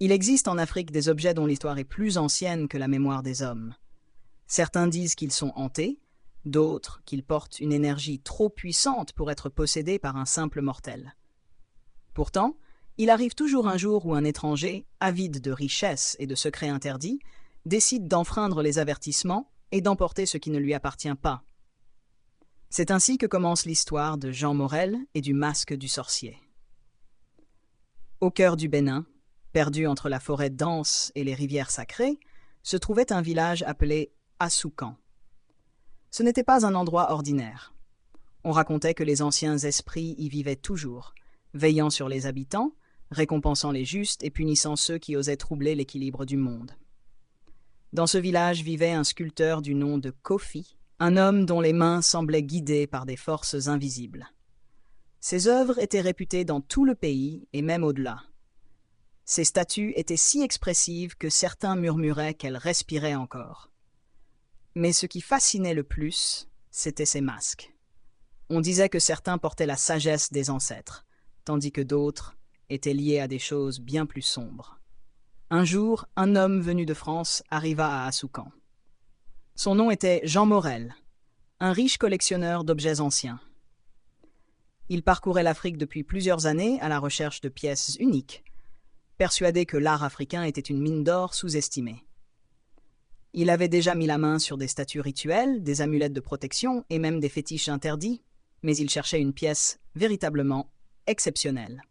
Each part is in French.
Il existe en Afrique des objets dont l'histoire est plus ancienne que la mémoire des hommes. Certains disent qu'ils sont hantés, d'autres qu'ils portent une énergie trop puissante pour être possédés par un simple mortel. Pourtant, il arrive toujours un jour où un étranger, avide de richesses et de secrets interdits, décide d'enfreindre les avertissements et d'emporter ce qui ne lui appartient pas. C'est ainsi que commence l'histoire de Jean Morel et du masque du sorcier. Au cœur du Bénin, perdu entre la forêt dense et les rivières sacrées, se trouvait un village appelé Assoucan. Ce n'était pas un endroit ordinaire. On racontait que les anciens esprits y vivaient toujours, veillant sur les habitants, récompensant les justes et punissant ceux qui osaient troubler l'équilibre du monde. Dans ce village vivait un sculpteur du nom de Kofi, un homme dont les mains semblaient guidées par des forces invisibles. Ses œuvres étaient réputées dans tout le pays et même au-delà. Ses statues étaient si expressives que certains murmuraient qu'elles respiraient encore. Mais ce qui fascinait le plus, c'était ses masques. On disait que certains portaient la sagesse des ancêtres, tandis que d'autres étaient liés à des choses bien plus sombres. Un jour, un homme venu de France arriva à Assoucan. Son nom était Jean Morel, un riche collectionneur d'objets anciens. Il parcourait l'Afrique depuis plusieurs années à la recherche de pièces uniques, persuadé que l'art africain était une mine d'or sous-estimée. Il avait déjà mis la main sur des statues rituelles, des amulettes de protection et même des fétiches interdits, mais il cherchait une pièce véritablement exceptionnelle.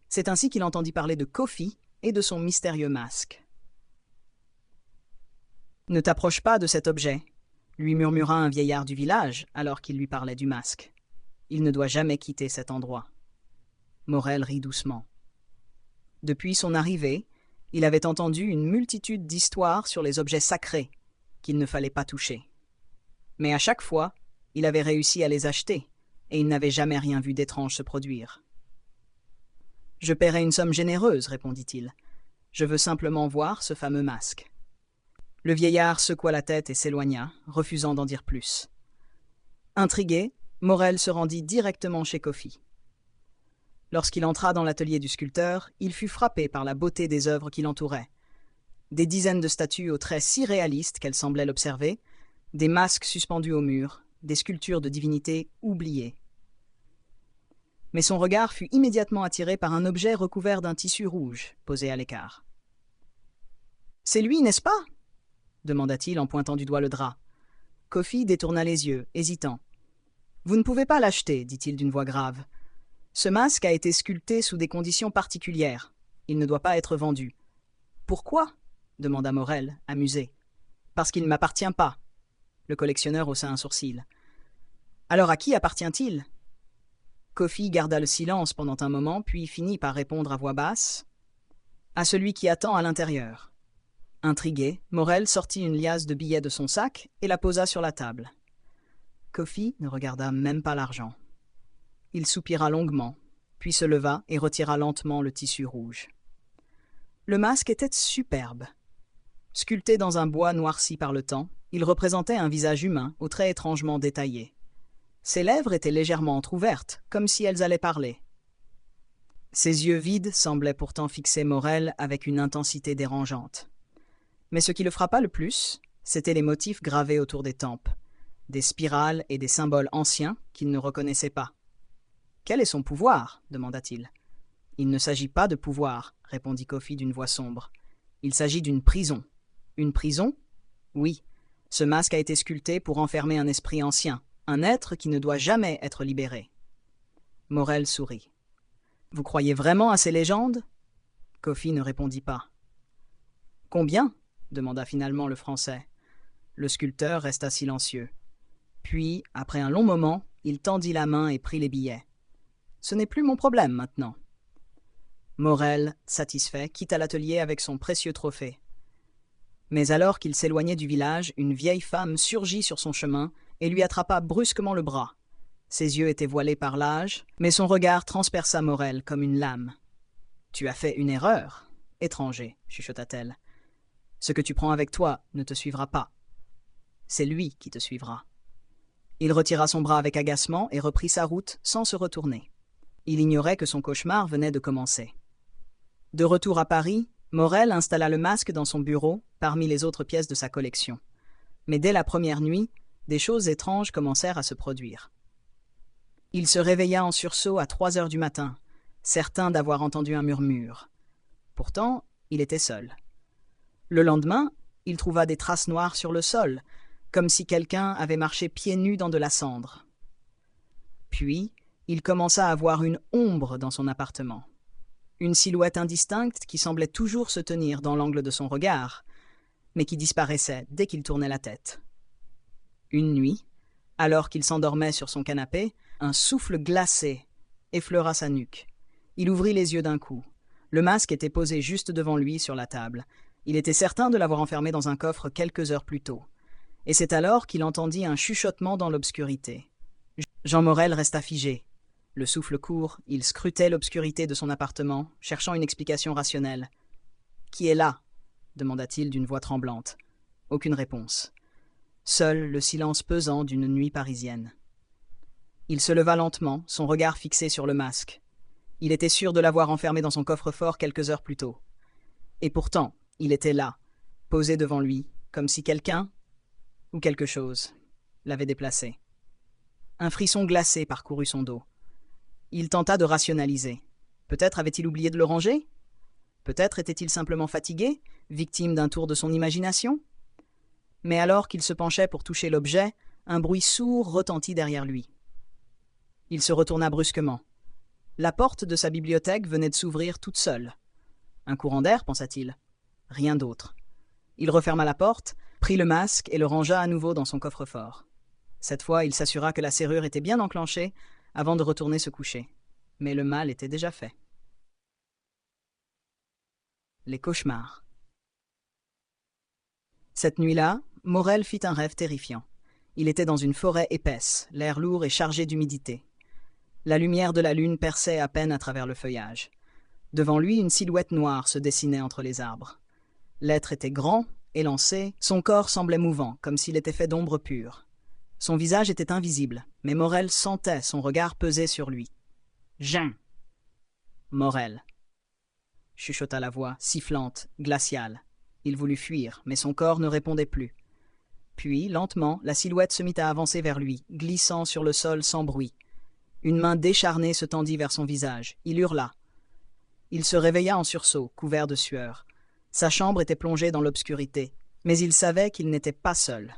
C'est ainsi qu'il entendit parler de Kofi et de son mystérieux masque. « Ne t'approche pas de cet objet », lui murmura un vieillard du village alors qu'il lui parlait du masque. « Il ne doit jamais quitter cet endroit. » Morel rit doucement. Depuis son arrivée, il avait entendu une multitude d'histoires sur les objets sacrés qu'il ne fallait pas toucher. Mais à chaque fois, il avait réussi à les acheter, et il n'avait jamais rien vu d'étrange se produire. « Je paierai une somme généreuse, répondit-il. Je veux simplement voir ce fameux masque. » Le vieillard secoua la tête et s'éloigna, refusant d'en dire plus. Intrigué, Morel se rendit directement chez Kofi. Lorsqu'il entra dans l'atelier du sculpteur, il fut frappé par la beauté des œuvres qui l'entouraient. Des dizaines de statues aux traits si réalistes qu'elle semblait l'observer, des masques suspendus au mur, des sculptures de divinités oubliées. Mais son regard fut immédiatement attiré par un objet recouvert d'un tissu rouge, posé à l'écart. « C'est lui, n'est-ce pas ?» demanda-t-il en pointant du doigt le drap. Kofi détourna les yeux, hésitant. « Vous ne pouvez pas l'acheter, dit-il d'une voix grave. Ce masque a été sculpté sous des conditions particulières. Il ne doit pas être vendu. »« Pourquoi ?» demanda Morel, amusé. « Parce qu'il ne m'appartient pas. » Le collectionneur haussa un sourcil. « Alors à qui appartient-il » Kofi garda le silence pendant un moment, puis finit par répondre à voix basse. « À celui qui attend à l'intérieur. » Intrigué, Morel sortit une liasse de billets de son sac et la posa sur la table. Kofi ne regarda même pas l'argent. Il soupira longuement, puis se leva et retira lentement le tissu rouge. Le masque était superbe. Sculpté dans un bois noirci par le temps, il représentait un visage humain aux traits étrangement détaillés. Ses lèvres étaient légèrement entr'ouvertes, comme si elles allaient parler. Ses yeux vides semblaient pourtant fixer Morel avec une intensité dérangeante. Mais ce qui le frappa le plus, c'étaient les motifs gravés autour des tempes, des spirales et des symboles anciens qu'il ne reconnaissait pas. « Quel est son pouvoir » demanda-t-il. « Il ne s'agit pas de pouvoir » répondit Kofi d'une voix sombre. « Il s'agit d'une prison. »« Une prison ?» ?»« Oui. Ce masque a été sculpté pour enfermer un esprit ancien, un être qui ne doit jamais être libéré. » Morel sourit. « Vous croyez vraiment à ces légendes ?» Kofi ne répondit pas. « Combien ?» demanda finalement le Français. Le sculpteur resta silencieux. Puis, après un long moment, il tendit la main et prit les billets. « Ce n'est plus mon problème maintenant. » Morel, satisfait, quitta l'atelier avec son précieux trophée. Mais alors qu'il s'éloignait du village, une vieille femme surgit sur son chemin et lui attrapa brusquement le bras. Ses yeux étaient voilés par l'âge, mais son regard transperça Morel comme une lame. « Tu as fait une erreur, étranger, » chuchota-t-elle. « Ce que tu prends avec toi ne te suivra pas. C'est lui qui te suivra. » Il retira son bras avec agacement et reprit sa route sans se retourner. Il ignorait que son cauchemar venait de commencer. De retour à Paris, Morel installa le masque dans son bureau, parmi les autres pièces de sa collection. Mais dès la première nuit, des choses étranges commencèrent à se produire. Il se réveilla en sursaut à 3 heures du matin, certain d'avoir entendu un murmure. Pourtant, il était seul. Le lendemain, il trouva des traces noires sur le sol, comme si quelqu'un avait marché pieds nus dans de la cendre. Puis, il commença à voir une ombre dans son appartement. Une silhouette indistincte qui semblait toujours se tenir dans l'angle de son regard, mais qui disparaissait dès qu'il tournait la tête. Une nuit, alors qu'il s'endormait sur son canapé, un souffle glacé effleura sa nuque. Il ouvrit les yeux d'un coup. Le masque était posé juste devant lui sur la table. Il était certain de l'avoir enfermé dans un coffre quelques heures plus tôt. Et c'est alors qu'il entendit un chuchotement dans l'obscurité. Jean Morel resta figé. Le souffle court, il scrutait l'obscurité de son appartement, cherchant une explication rationnelle. « Qui est là » demanda-t-il d'une voix tremblante. Aucune réponse. Seul le silence pesant d'une nuit parisienne. Il se leva lentement, son regard fixé sur le masque. Il était sûr de l'avoir enfermé dans son coffre-fort quelques heures plus tôt. Et pourtant, il était là, posé devant lui, comme si quelqu'un, ou quelque chose, l'avait déplacé. Un frisson glacé parcourut son dos. Il tenta de rationaliser. Peut-être avait-il oublié de le ranger ? Peut-être était-il simplement fatigué, victime d'un tour de son imagination ? Mais alors qu'il se penchait pour toucher l'objet, un bruit sourd retentit derrière lui. Il se retourna brusquement. La porte de sa bibliothèque venait de s'ouvrir toute seule. Un courant d'air, pensa-t-il. Rien d'autre. Il referma la porte, prit le masque et le rangea à nouveau dans son coffre-fort. Cette fois, il s'assura que la serrure était bien enclenchée avant de retourner se coucher. Mais le mal était déjà fait. Les cauchemars. Cette nuit-là, Morel fit un rêve terrifiant. Il était dans une forêt épaisse, l'air lourd et chargé d'humidité. La lumière de la lune perçait à peine à travers le feuillage. Devant lui, une silhouette noire se dessinait entre les arbres. L'être était grand, élancé, son corps semblait mouvant, comme s'il était fait d'ombre pure. Son visage était invisible, mais Morel sentait son regard peser sur lui. « Jean !» « Morel !» chuchota la voix, sifflante, glaciale. Il voulut fuir, mais son corps ne répondait plus. Puis, lentement, la silhouette se mit à avancer vers lui, glissant sur le sol sans bruit. Une main décharnée se tendit vers son visage. Il hurla. Il se réveilla en sursaut, couvert de sueur. Sa chambre était plongée dans l'obscurité, mais il savait qu'il n'était pas seul.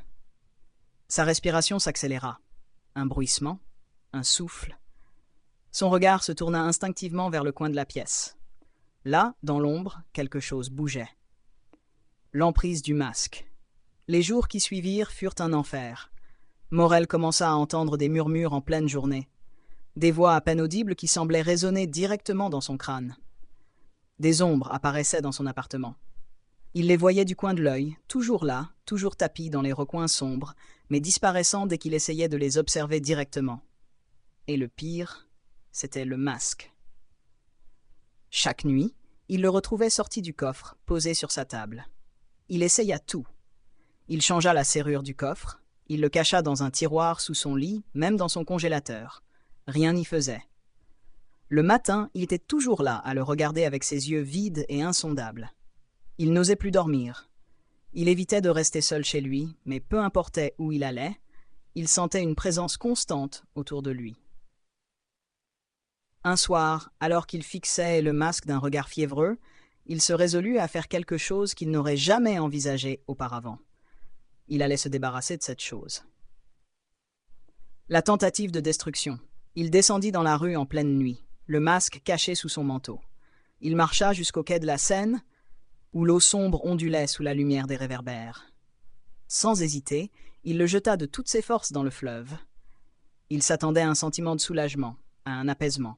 Sa respiration s'accéléra. Un bruissement, un souffle. Son regard se tourna instinctivement vers le coin de la pièce. Là, dans l'ombre, quelque chose bougeait. L'emprise du masque. Les jours qui suivirent furent un enfer. Morel commença à entendre des murmures en pleine journée. Des voix à peine audibles qui semblaient résonner directement dans son crâne. Des ombres apparaissaient dans son appartement. Il les voyait du coin de l'œil, toujours là, toujours tapis dans les recoins sombres, mais disparaissant dès qu'il essayait de les observer directement. Et le pire, c'était le masque. Chaque nuit, il le retrouvait sorti du coffre, posé sur sa table. Il essaya tout. Il changea la serrure du coffre, il le cacha dans un tiroir sous son lit, même dans son congélateur. Rien n'y faisait. Le matin, il était toujours là, à le regarder avec ses yeux vides et insondables. Il n'osait plus dormir. Il évitait de rester seul chez lui, mais peu importait où il allait, il sentait une présence constante autour de lui. Un soir, alors qu'il fixait le masque d'un regard fiévreux, il se résolut à faire quelque chose qu'il n'aurait jamais envisagé auparavant. Il allait se débarrasser de cette chose. La tentative de destruction. Il descendit dans la rue en pleine nuit, le masque caché sous son manteau. Il marcha jusqu'au quai de la Seine, où l'eau sombre ondulait sous la lumière des réverbères. Sans hésiter, il le jeta de toutes ses forces dans le fleuve. Il s'attendait à un sentiment de soulagement, à un apaisement.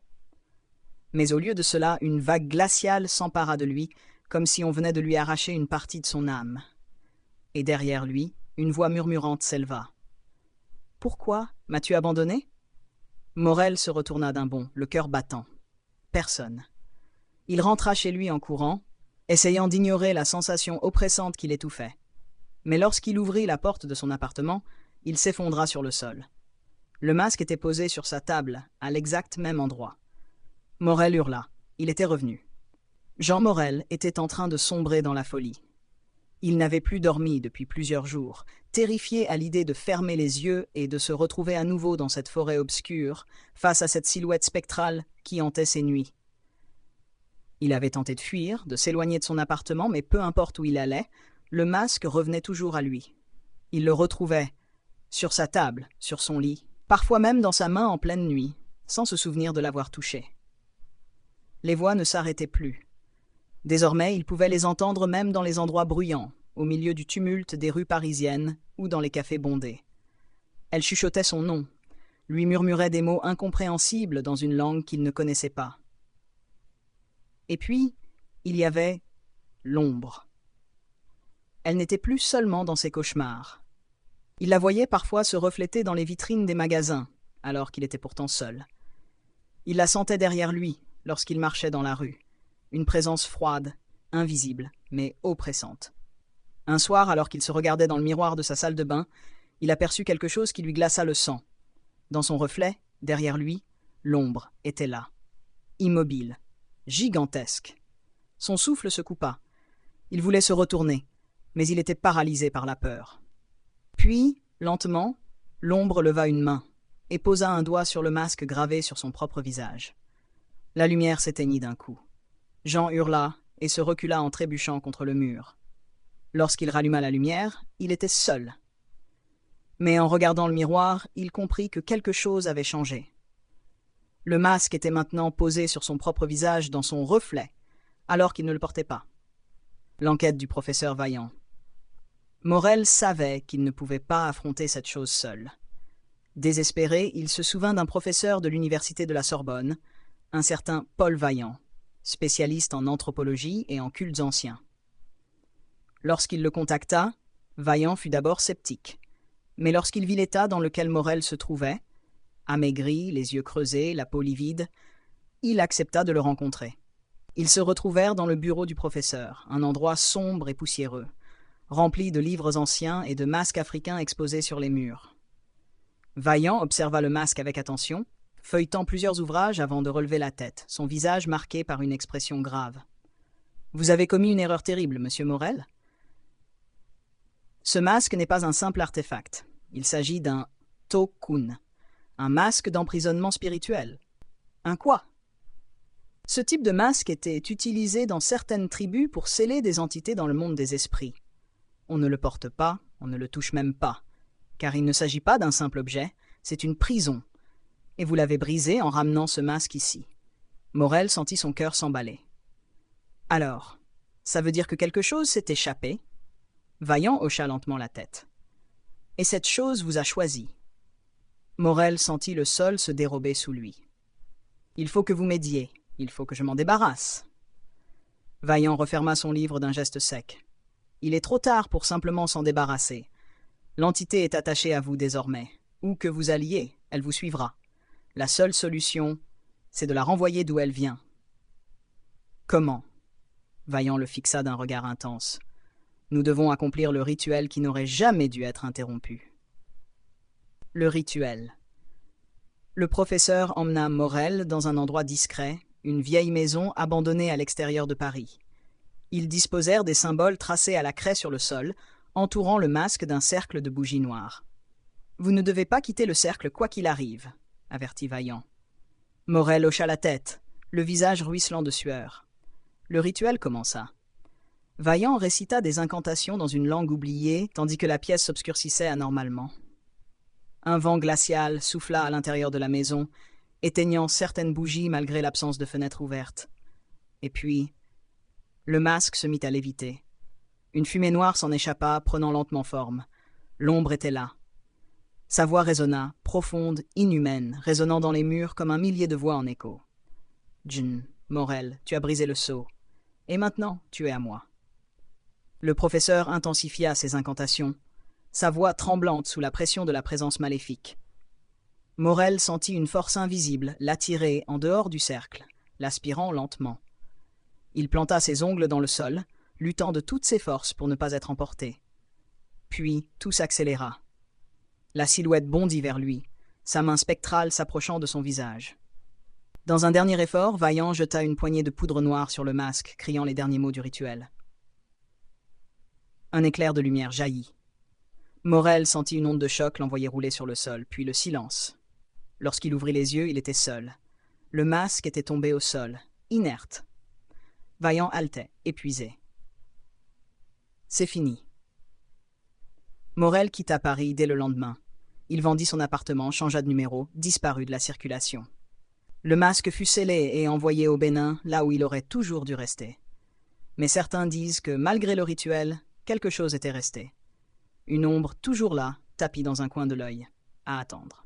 Mais au lieu de cela, une vague glaciale s'empara de lui, comme si on venait de lui arracher une partie de son âme. Et derrière lui, une voix murmurante s'éleva. « Pourquoi m'as-tu abandonné ?» Morel se retourna d'un bond, le cœur battant. Personne. Il rentra chez lui en courant, essayant d'ignorer la sensation oppressante qui l'étouffait. Mais lorsqu'il ouvrit la porte de son appartement, il s'effondra sur le sol. Le masque était posé sur sa table, à l'exact même endroit. Morel hurla. Il était revenu. Jean Morel était en train de sombrer dans la folie. Il n'avait plus dormi depuis plusieurs jours, terrifié à l'idée de fermer les yeux et de se retrouver à nouveau dans cette forêt obscure, face à cette silhouette spectrale qui hantait ses nuits. Il avait tenté de fuir, de s'éloigner de son appartement, mais peu importe où il allait, le masque revenait toujours à lui. Il le retrouvait sur sa table, sur son lit, parfois même dans sa main en pleine nuit, sans se souvenir de l'avoir touché. Les voix ne s'arrêtaient plus. Désormais, il pouvait les entendre même dans les endroits bruyants, au milieu du tumulte des rues parisiennes ou dans les cafés bondés. Elle chuchotait son nom, lui murmurait des mots incompréhensibles dans une langue qu'il ne connaissait pas. Et puis, il y avait l'ombre. Elle n'était plus seulement dans ses cauchemars. Il la voyait parfois se refléter dans les vitrines des magasins, alors qu'il était pourtant seul. Il la sentait derrière lui, lorsqu'il marchait dans la rue. Une présence froide, invisible, mais oppressante. Un soir, alors qu'il se regardait dans le miroir de sa salle de bain, il aperçut quelque chose qui lui glaça le sang. Dans son reflet, derrière lui, l'ombre était là, immobile, gigantesque. Son souffle se coupa. Il voulait se retourner, mais il était paralysé par la peur. Puis, lentement, l'ombre leva une main et posa un doigt sur le masque gravé sur son propre visage. La lumière s'éteignit d'un coup. Jean hurla et se recula en trébuchant contre le mur. Lorsqu'il ralluma la lumière, il était seul. Mais en regardant le miroir, il comprit que quelque chose avait changé. Le masque était maintenant posé sur son propre visage dans son reflet, alors qu'il ne le portait pas. L'enquête du professeur Vaillant. Morel savait qu'il ne pouvait pas affronter cette chose seul. Désespéré, il se souvint d'un professeur de l'université de la Sorbonne, un certain Paul Vaillant, spécialiste en anthropologie et en cultes anciens. Lorsqu'il le contacta, Vaillant fut d'abord sceptique, mais lorsqu'il vit l'état dans lequel Morel se trouvait, amaigri, les yeux creusés, la peau livide, il accepta de le rencontrer. Ils se retrouvèrent dans le bureau du professeur, un endroit sombre et poussiéreux, rempli de livres anciens et de masques africains exposés sur les murs. Vaillant observa le masque avec attention, feuilletant plusieurs ouvrages avant de relever la tête, son visage marqué par une expression grave. « Vous avez commis une erreur terrible, monsieur Morel. Ce masque n'est pas un simple artefact. Il s'agit d'un tokun, un masque d'emprisonnement spirituel. Un quoi? Ce type de masque était utilisé dans certaines tribus pour sceller des entités dans le monde des esprits. On ne le porte pas, on ne le touche même pas, car il ne s'agit pas d'un simple objet, c'est une prison. Et vous l'avez brisé en ramenant ce masque ici. » Morel sentit son cœur s'emballer. « Alors, ça veut dire que quelque chose s'est échappé ?» Vaillant hocha lentement la tête. « Et cette chose vous a choisi. » Morel sentit le sol se dérober sous lui. « Il faut que vous m'aidiez, il faut que je m'en débarrasse. » Vaillant referma son livre d'un geste sec. « Il est trop tard pour simplement s'en débarrasser. L'entité est attachée à vous désormais. Où que vous alliez, elle vous suivra. La seule solution, c'est de la renvoyer d'où elle vient. » « Comment ?» Vaillant le fixa d'un regard intense. « Nous devons accomplir le rituel qui n'aurait jamais dû être interrompu. » Le rituel. Le professeur emmena Morel dans un endroit discret, une vieille maison abandonnée à l'extérieur de Paris. Ils disposèrent des symboles tracés à la craie sur le sol, entourant le masque d'un cercle de bougies noires. « Vous ne devez pas quitter le cercle quoi qu'il arrive, » avertit Vaillant. Morel hocha la tête, le visage ruisselant de sueur. Le rituel commença. Vaillant récita des incantations dans une langue oubliée, tandis que la pièce s'obscurcissait anormalement. Un vent glacial souffla à l'intérieur de la maison, éteignant certaines bougies malgré l'absence de fenêtres ouvertes. Et puis, le masque se mit à léviter. Une fumée noire s'en échappa, prenant lentement forme. L'ombre était là. Sa voix résonna, profonde, inhumaine, résonnant dans les murs comme un millier de voix en écho. « Djinn, Morel, tu as brisé le sceau. Et maintenant, tu es à moi. » Le professeur intensifia ses incantations, sa voix tremblante sous la pression de la présence maléfique. Morel sentit une force invisible l'attirer en dehors du cercle, l'aspirant lentement. Il planta ses ongles dans le sol, luttant de toutes ses forces pour ne pas être emporté. Puis tout s'accéléra. La silhouette bondit vers lui, sa main spectrale s'approchant de son visage. Dans un dernier effort, Vaillant jeta une poignée de poudre noire sur le masque, criant les derniers mots du rituel. Un éclair de lumière jaillit. Morel sentit une onde de choc l'envoyer rouler sur le sol, puis le silence. Lorsqu'il ouvrit les yeux, il était seul. Le masque était tombé au sol, inerte. Vaillant haletait, épuisé. C'est fini. Morel quitta Paris dès le lendemain. Il vendit son appartement, changea de numéro, disparut de la circulation. Le masque fut scellé et envoyé au Bénin, là où il aurait toujours dû rester. Mais certains disent que, malgré le rituel, quelque chose était resté. Une ombre toujours là, tapie dans un coin de l'œil, à attendre.